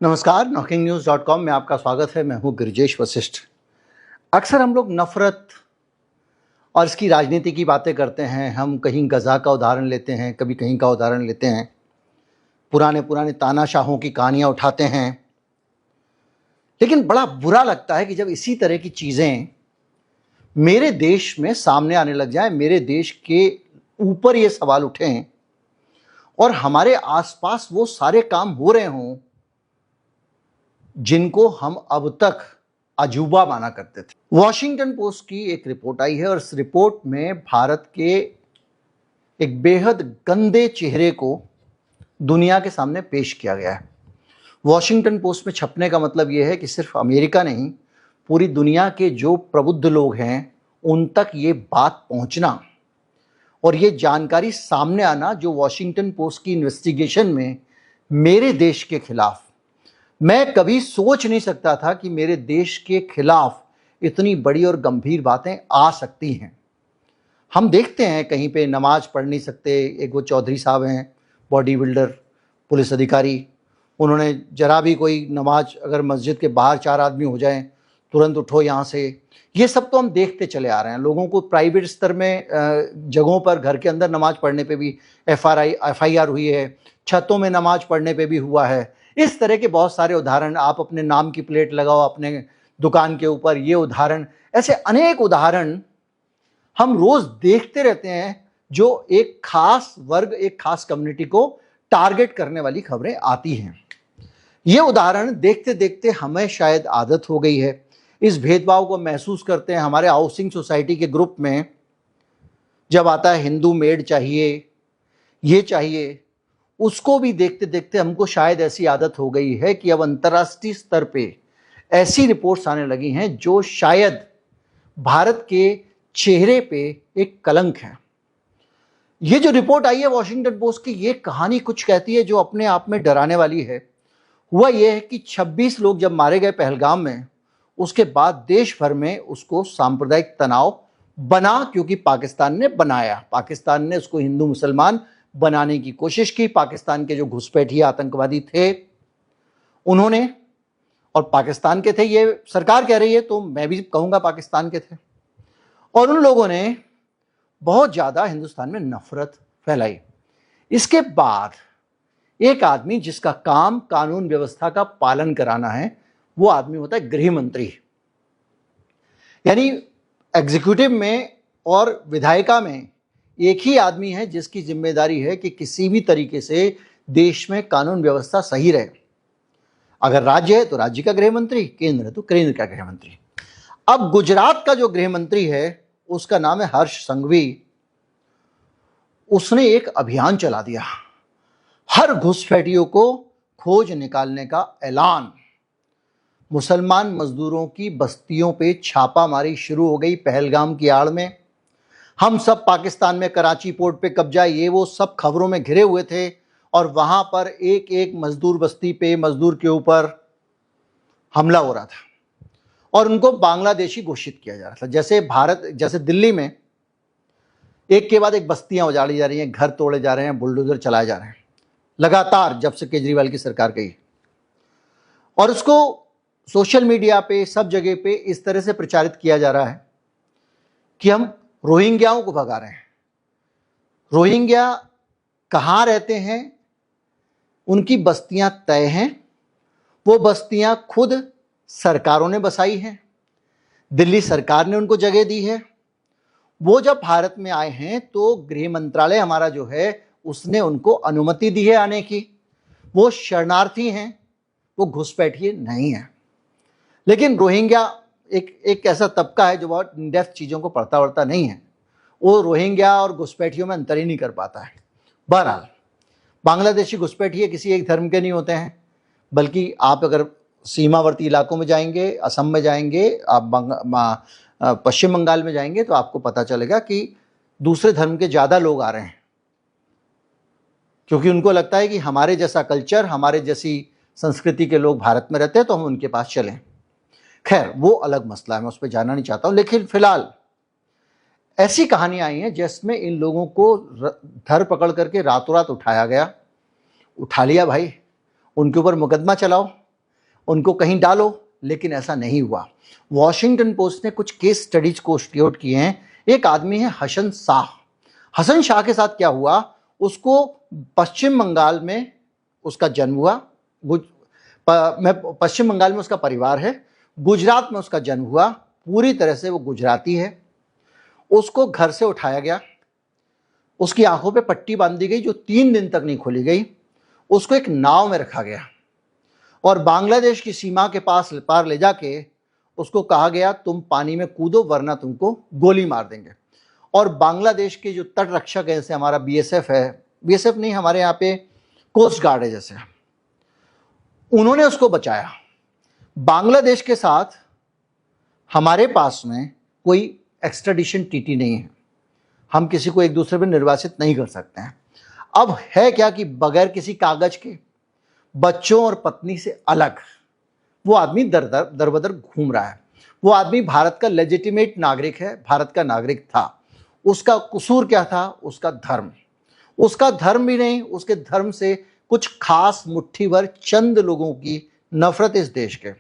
नमस्कार, knocking-news.com में आपका स्वागत है। मैं हूं गिरिजेश वशिष्ठ। अक्सर हम लोग नफरत और इसकी राजनीति की बातें करते हैं। हम कहीं गजा का उदाहरण लेते हैं, कभी कहीं का उदाहरण लेते हैं, पुराने पुराने तानाशाहों की कहानियां उठाते हैं। लेकिन बड़ा बुरा लगता है कि जब इसी तरह की चीज़ें मेरे देश में सामने आने लग जाए, मेरे देश के ऊपर ये सवाल उठें और हमारे आसपास वो सारे काम हो रहे हों जिनको हम अब तक अजूबा माना करते थे। वॉशिंगटन पोस्ट की एक रिपोर्ट आई है और इस रिपोर्ट में भारत के एक बेहद गंदे चेहरे को दुनिया के सामने पेश किया गया है। वॉशिंगटन पोस्ट में छपने का मतलब यह है कि सिर्फ अमेरिका नहीं, पूरी दुनिया के जो प्रबुद्ध लोग हैं उन तक ये बात पहुंचना और ये जानकारी सामने आना जो वॉशिंगटन पोस्ट की इन्वेस्टिगेशन में मेरे देश के खिलाफ, मैं कभी सोच नहीं सकता था कि मेरे देश के खिलाफ इतनी बड़ी और गंभीर बातें आ सकती हैं। हम देखते हैं कहीं पे नमाज पढ़ नहीं सकते। एक वो चौधरी साहब हैं, बॉडी बिल्डर, पुलिस अधिकारी, उन्होंने जरा भी कोई नमाज, अगर मस्जिद के बाहर 4 आदमी हो जाएं तुरंत उठो यहाँ से। ये सब तो हम देखते चले आ रहे हैं। लोगों को प्राइवेट स्तर में जगहों पर, घर के अंदर नमाज पढ़ने पे भी FIR हुई है, छतों में नमाज पढ़ने पे भी हुआ है। इस तरह के बहुत सारे उदाहरण, आप अपने नाम की प्लेट लगाओ अपने दुकान के ऊपर, ये उदाहरण, ऐसे अनेक उदाहरण हम रोज देखते रहते हैं जो एक खास वर्ग, एक खास कम्युनिटी को टारगेट करने वाली खबरें आती हैं। ये उदाहरण देखते देखते हमें शायद आदत हो गई है। इस भेदभाव को महसूस करते हैं। हमारे हाउसिंग सोसाइटी के ग्रुप में जब आता है हिंदू मेड चाहिए, ये चाहिए, उसको भी देखते देखते हमको शायद ऐसी आदत हो गई है कि अब अंतर्राष्ट्रीय स्तर पे ऐसी रिपोर्ट्स आने लगी हैं जो शायद भारत के चेहरे पे एक कलंक है। ये जो रिपोर्ट आई है वॉशिंगटन पोस्ट की, ये कहानी कुछ कहती है जो अपने आप में डराने वाली है। हुआ यह है कि 26 लोग जब मारे गए पहलगाम में, उसके बाद देश भर में उसको सांप्रदायिक तनाव बना, क्योंकि पाकिस्तान ने बनाया। पाकिस्तान ने उसको हिंदू मुसलमान बनाने की कोशिश की। पाकिस्तान के जो घुसपैठिए आतंकवादी थे उन्होंने, और पाकिस्तान के थे, ये सरकार कह रही है तो मैं भी कहूंगा पाकिस्तान के थे, और उन लोगों ने बहुत ज्यादा हिंदुस्तान में नफरत फैलाई। इसके बाद एक आदमी जिसका काम कानून व्यवस्था का पालन कराना है, वो आदमी होता है गृह मंत्री। यानी एग्जीक्यूटिव में और विधायिका में एक ही आदमी है जिसकी जिम्मेदारी है कि किसी भी तरीके से देश में कानून व्यवस्था सही रहे। अगर राज्य है तो राज्य का गृह मंत्री, केंद्र है तो केंद्र का गृह मंत्री। अब गुजरात का जो गृह मंत्री है उसका नाम है हर्ष संघवी। उसने एक अभियान चला दिया, हर घुसपैठियों को खोज निकालने का ऐलान। मुसलमान मजदूरों की बस्तियों पे छापामारी शुरू हो गई पहलगाम की आड़ में। हम सब पाकिस्तान में कराची पोर्ट पे कब्जा, ये वो सब खबरों में घिरे हुए थे, और वहां पर एक एक मजदूर बस्ती पे, मजदूर के ऊपर हमला हो रहा था और उनको बांग्लादेशी घोषित किया जा रहा था। जैसे दिल्ली में एक के बाद एक बस्तियां उजाड़ी जा रही हैं, घर तोड़े जा रहे हैं, बुलडोजर चलाए जा रहे हैं लगातार, जब से केजरीवाल की सरकार गई। और उसको सोशल मीडिया पे, सब जगह पे इस तरह से प्रचारित किया जा रहा है कि हम रोहिंग्याओं को भगा रहे हैं। रोहिंग्या कहाँ रहते हैं? उनकी बस्तियां तय हैं। वो बस्तियां खुद सरकारों ने बसाई हैं, दिल्ली सरकार ने उनको जगह दी है। वो जब भारत में आए हैं तो गृह मंत्रालय हमारा जो है उसने उनको अनुमति दी है आने की। वो शरणार्थी हैं, वो घुसपैठिए नहीं है। लेकिन रोहिंग्या एक ऐसा तबका है जो बहुत इन-डेप्थ चीज़ों को पढ़ता वढ़ता नहीं है। वो रोहिंग्या और घुसपैठियों में अंतर ही नहीं कर पाता है। बहरहाल, बांग्लादेशी घुसपैठिए किसी एक धर्म के नहीं होते हैं, बल्कि आप अगर सीमावर्ती इलाकों में जाएंगे, असम में जाएंगे, आप पश्चिम बंगाल में जाएंगे तो आपको पता चलेगा कि दूसरे धर्म के ज़्यादा लोग आ रहे हैं, क्योंकि उनको लगता है कि हमारे जैसा कल्चर, हमारे जैसी संस्कृति के लोग भारत में रहते हैं तो हम उनके पास चलें। खैर, वो अलग मसला है, मैं उस पर जाना नहीं चाहता हूँ। लेकिन फिलहाल ऐसी कहानियां आई हैं जिसमें इन लोगों को धर पकड़ करके रातों रात उठाया गया। उठा लिया भाई, उनके ऊपर मुकदमा चलाओ, उनको कहीं डालो, लेकिन ऐसा नहीं हुआ। वॉशिंगटन पोस्ट ने कुछ केस स्टडीज को स्टोर किए हैं। एक आदमी है हसन शाह। हसन शाह के साथ क्या हुआ, उसको पश्चिम बंगाल में उसका जन्म हुआ। पश्चिम बंगाल में उसका परिवार है, गुजरात में उसका जन्म हुआ, पूरी तरह से वो गुजराती है। उसको घर से उठाया गया, उसकी आंखों पे पट्टी बांधी गई जो 3 दिन तक नहीं खोली गई। उसको एक नाव में रखा गया और बांग्लादेश की सीमा के पार ले जाके उसको कहा गया तुम पानी में कूदो वरना तुमको गोली मार देंगे। और बांग्लादेश के जो तट रक्षक है, जैसे हमारा बीएसएफ है, बीएसएफ नहीं, हमारे यहाँ पे कोस्ट गार्ड है जैसे, उन्होंने उसको बचाया। बांग्लादेश के साथ हमारे पास में कोई एक्स्ट्राडिशन ट्रीटी नहीं है, हम किसी को एक दूसरे पर निर्वासित नहीं कर सकते हैं। अब है क्या कि बगैर किसी कागज के बच्चों और पत्नी से अलग वो आदमी दर बदर घूम रहा है। वो आदमी भारत का लेजिटिमेट नागरिक है, भारत का नागरिक था। उसका कसूर क्या था? उसका धर्म। उसका धर्म भी नहीं, उसके धर्म से कुछ खास मुट्ठी भर चंद लोगों की नफरत इस देश के।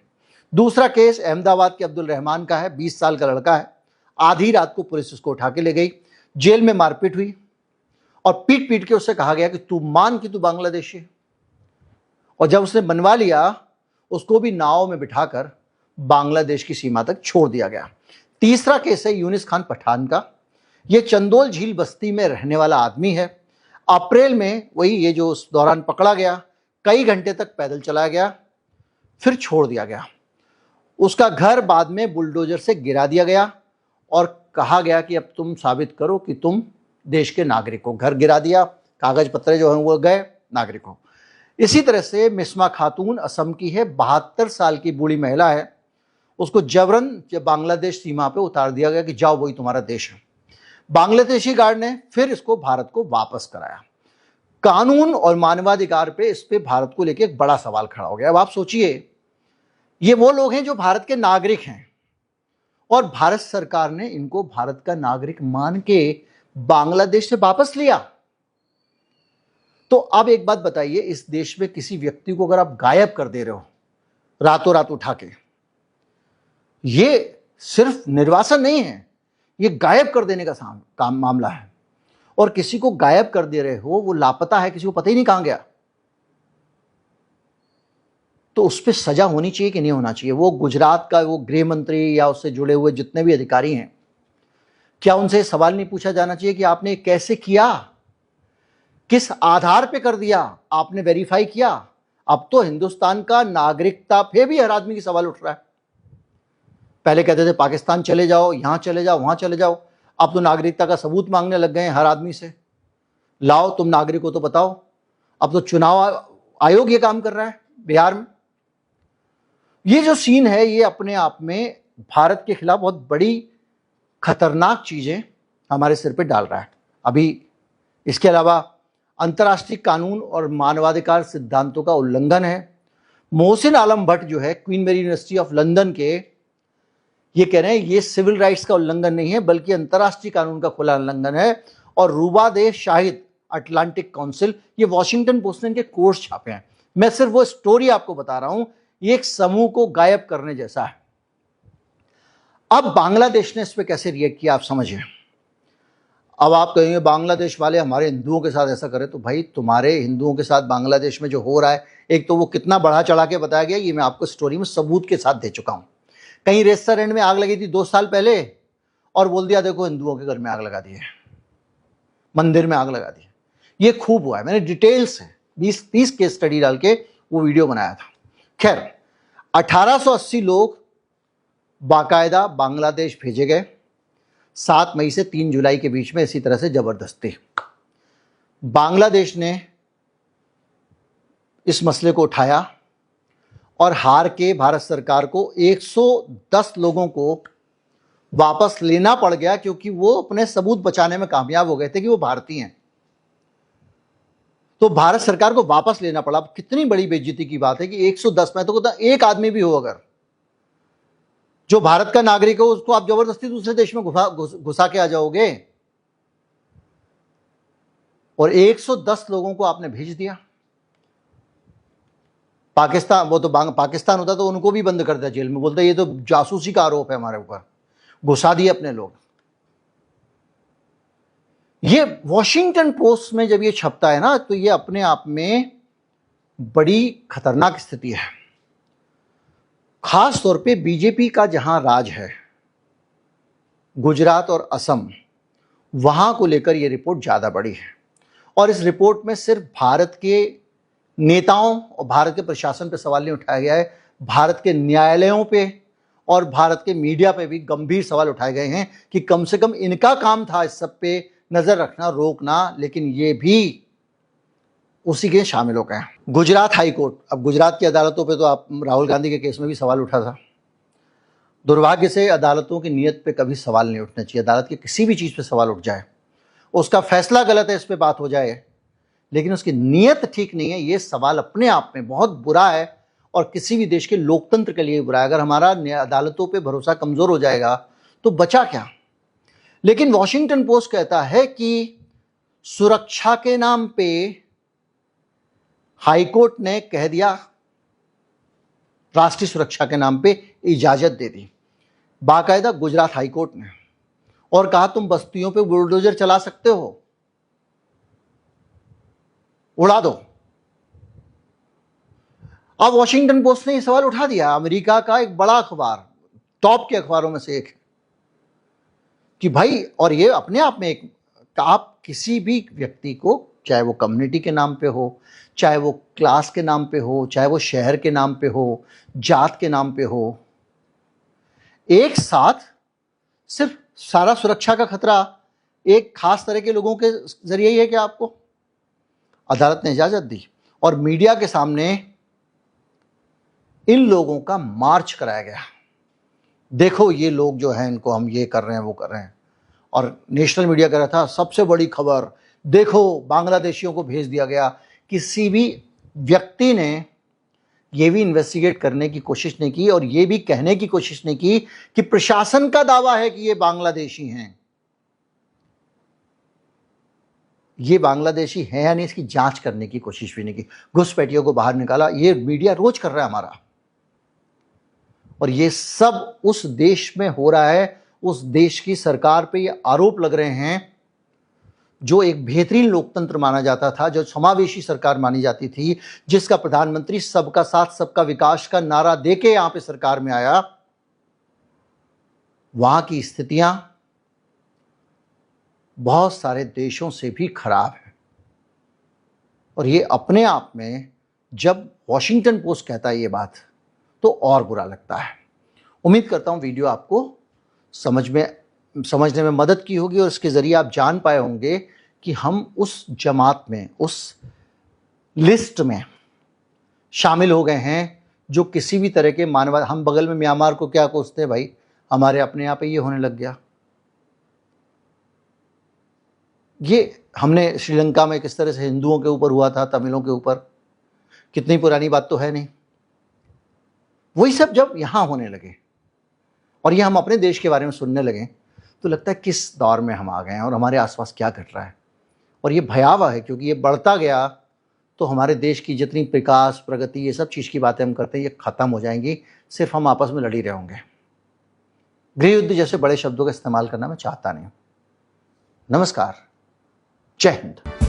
दूसरा केस अहमदाबाद के अब्दुल रहमान का है, 20 साल का लड़का है। आधी रात को पुलिस उसको उठा के ले गई, जेल में मारपीट हुई और पीट पीट के उससे कहा गया कि तू मान कि तू बांग्लादेशी है। और जब उसने बनवा लिया, उसको भी नाव में बिठाकर बांग्लादेश की सीमा तक छोड़ दिया गया। तीसरा केस है यूनिस खान पठान का। ये चंदोल झील बस्ती में रहने वाला आदमी है। अप्रैल में वही ये जो उस दौरान पकड़ा गया, कई घंटे तक पैदल चला गया, फिर छोड़ दिया गया। उसका घर बाद में बुलडोजर से गिरा दिया गया और कहा गया कि अब तुम साबित करो कि तुम देश के नागरिक हो। घर गिरा दिया, कागज पत्र जो हैं वो गए, नागरिक हो। इसी तरह से मिस्मा खातून असम की है, 72 साल की बूढ़ी महिला है। उसको जबरन जब बांग्लादेश सीमा पे उतार दिया गया कि जाओ वही तुम्हारा देश है। बांग्लादेशी गार्ड ने फिर इसको भारत को वापस कराया। कानून और मानवाधिकार पे इस पे भारत को लेकर एक बड़ा सवाल खड़ा हो गया। अब आप सोचिए, ये वो लोग हैं जो भारत के नागरिक हैं और भारत सरकार ने इनको भारत का नागरिक मान के बांग्लादेश से वापस लिया। तो अब एक बात बताइए, इस देश में किसी व्यक्ति को अगर आप गायब कर दे रहे हो रातों रात उठा के, ये सिर्फ निर्वासन नहीं है, ये गायब कर देने का काम मामला है। और किसी को गायब कर दे रहे हो, वो लापता है, किसी को पता ही नहीं कहां गया, तो उस पर सजा होनी चाहिए कि नहीं होना चाहिए? वो गुजरात का वो गृह मंत्री या उससे जुड़े हुए जितने भी अधिकारी हैं, क्या उनसे सवाल नहीं पूछा जाना चाहिए कि आपने कैसे किया, किस आधार पे कर दिया, आपने वेरीफाई किया? अब तो हिंदुस्तान का नागरिकता पे भी हर आदमी की सवाल उठ रहा है। पहले कहते थे पाकिस्तान चले जाओ, यहां चले जाओ, वहां चले जाओ, अब तो नागरिकता का सबूत मांगने लग गए हैं हर आदमी से। लाओ तुम नागरिक हो तो बताओ। अब तो चुनाव आयोग ये काम कर रहा है बिहार में। ये जो सीन है, ये अपने आप में भारत के खिलाफ बहुत बड़ी खतरनाक चीजें हमारे सिर पे डाल रहा है। अभी इसके अलावा अंतर्राष्ट्रीय कानून और मानवाधिकार सिद्धांतों का उल्लंघन है। मोहसिन आलम भट्ट जो है Queen Mary University of London के, ये कह रहे हैं ये सिविल राइट्स का उल्लंघन नहीं है बल्कि अंतर्राष्ट्रीय कानून का खुला उल्लंघन है। और रूबादे शाहिद अटलांटिक काउंसिल, ये वॉशिंगटन पोस्ट ने इनके कोर्स छापे हैं। मैं सिर्फ वो स्टोरी आपको बता रहा हूं, ये एक समूह को गायब करने जैसा है। अब बांग्लादेश ने इस पर कैसे रिएक्ट किया, आप समझिए। अब आप कहेंगे बांग्लादेश वाले हमारे हिंदुओं के साथ ऐसा करें, तो भाई तुम्हारे हिंदुओं के साथ बांग्लादेश में जो हो रहा है, एक तो वो कितना बढ़ा चढ़ा के बताया गया, ये मैं आपको स्टोरी में सबूत के साथ दे चुका हूं। कहीं रेस्टोरेंट में आग लगी थी 2 साल पहले और बोल दिया देखो हिंदुओं के घर में आग लगा दी है, मंदिर में आग लगा दी है। ये खूब हुआ है, मैंने डिटेल से 20-30 केस स्टडी डाल के वो वीडियो बनाया था। खैर, 1880 लोग बाकायदा बांग्लादेश भेजे गए 7 मई से 3 जुलाई के बीच में, इसी तरह से जबरदस्ती। बांग्लादेश ने इस मसले को उठाया और हार के भारत सरकार को 110 लोगों को वापस लेना पड़ गया, क्योंकि वो अपने सबूत बचाने में कामयाब हो गए थे कि वो भारतीय हैं। तो भारत सरकार को वापस लेना पड़ा। अब कितनी बड़ी बेइज्जती की बात है कि 110 में तो एक आदमी भी हो अगर जो भारत का नागरिक हो, उसको आप जबरदस्ती दूसरे देश में घुसा के आ जाओगे। और 110 लोगों को आपने भेज दिया। पाकिस्तान, वो तो पाकिस्तान होता तो उनको भी बंद कर दिया जेल में, बोलते ये तो जासूसी का आरोप है हमारे ऊपर, घुसा दिए अपने लोग। ये वॉशिंगटन पोस्ट में जब ये छपता है ना, तो ये अपने आप में बड़ी खतरनाक स्थिति है। खास तौर पे बीजेपी का जहां राज है, गुजरात और असम, वहां को लेकर यह रिपोर्ट ज्यादा बड़ी है। और इस रिपोर्ट में सिर्फ भारत के नेताओं और भारत के प्रशासन पे सवाल नहीं उठाया गया है, भारत के न्यायालयों पे और भारत के मीडिया पे भी गंभीर सवाल उठाए गए हैं कि कम से कम इनका काम था इस सब पे नजर रखना, रोकना, लेकिन ये भी उसी के शामिल हो गए हैं। गुजरात हाई कोर्ट, अब गुजरात की अदालतों पे तो आप राहुल गांधी के केस में भी सवाल उठा था। दुर्भाग्य से अदालतों की नीयत पे कभी सवाल नहीं उठना चाहिए। अदालत की किसी भी चीज पे सवाल उठ जाए, उसका फैसला गलत है इस पे बात हो जाए, लेकिन उसकी नीयत ठीक नहीं है, ये सवाल अपने आप में बहुत बुरा है और किसी भी देश के लोकतंत्र के लिए बुरा है। अगर हमारा अदालतों पे भरोसा कमजोर हो जाएगा तो बचा क्या। लेकिन वॉशिंगटन पोस्ट कहता है कि सुरक्षा के नाम पे हाईकोर्ट ने कह दिया, राष्ट्रीय सुरक्षा के नाम पे इजाजत दे दी बाकायदा गुजरात हाईकोर्ट ने, और कहा तुम बस्तियों पे बुलडोजर चला सकते हो, उड़ा दो। अब वॉशिंगटन पोस्ट ने यह सवाल उठा दिया, अमेरिका का एक बड़ा अखबार, टॉप के अखबारों में से एक, कि भाई, और ये अपने आप में एक, आप किसी भी व्यक्ति को, चाहे वो कम्युनिटी के नाम पे हो, चाहे वो क्लास के नाम पे हो, चाहे वो शहर के नाम पे हो, जात के नाम पे हो, एक साथ सिर्फ सारा सुरक्षा का खतरा एक खास तरह के लोगों के जरिए ही है कि आपको अदालत ने इजाजत दी और मीडिया के सामने इन लोगों का मार्च कराया गया। देखो ये लोग जो हैं, इनको हम ये कर रहे हैं, वो कर रहे हैं। और नेशनल मीडिया कह रहा था सबसे बड़ी खबर, देखो बांग्लादेशियों को भेज दिया गया। किसी भी व्यक्ति ने ये भी इन्वेस्टिगेट करने की कोशिश नहीं की और ये भी कहने की कोशिश नहीं की कि प्रशासन का दावा है कि ये बांग्लादेशी हैं। ये बांग्लादेशी हैं या नहीं, इसकी जांच करने की कोशिश भी नहीं की, घुसपैठियों को बाहर निकाला। ये मीडिया रोज कर रहा है हमारा, और ये सब उस देश में हो रहा है। उस देश की सरकार पे ये आरोप लग रहे हैं जो एक बेहतरीन लोकतंत्र माना जाता था, जो समावेशी सरकार मानी जाती थी, जिसका प्रधानमंत्री सबका साथ सबका विकास का नारा देके यहां पे सरकार में आया। वहां की स्थितियां बहुत सारे देशों से भी खराब है। और ये अपने आप में, जब वॉशिंगटन पोस्ट कहता है ये बात, तो और बुरा लगता है। उम्मीद करता हूं वीडियो आपको समझने में मदद की होगी और इसके जरिए आप जान पाए होंगे कि हम उस जमात में, उस लिस्ट में शामिल हो गए हैं जो किसी भी तरह के मानव, हम बगल में म्यांमार को क्या कोसते हैं भाई, हमारे अपने यहाँ पे ये होने लग गया। ये हमने श्रीलंका में किस तरह से हिंदुओं के ऊपर हुआ था, तमिलों के ऊपर, कितनी पुरानी बात तो है नहीं। वही सब जब यहां होने लगे और ये हम अपने देश के बारे में सुनने लगे, तो लगता है किस दौर में हम आ गए हैं और हमारे आसपास क्या घट रहा है। और ये भयावह है, क्योंकि ये बढ़ता गया तो हमारे देश की जितनी विकास, प्रगति, ये सब चीज़ की बातें हम करते हैं, ये खत्म हो जाएंगी। सिर्फ हम आपस में लड़ी रहे होंगे। गृह युद्ध जैसे बड़े शब्दों का इस्तेमाल करना मैं चाहता नहीं। नमस्कार, जय हिंद।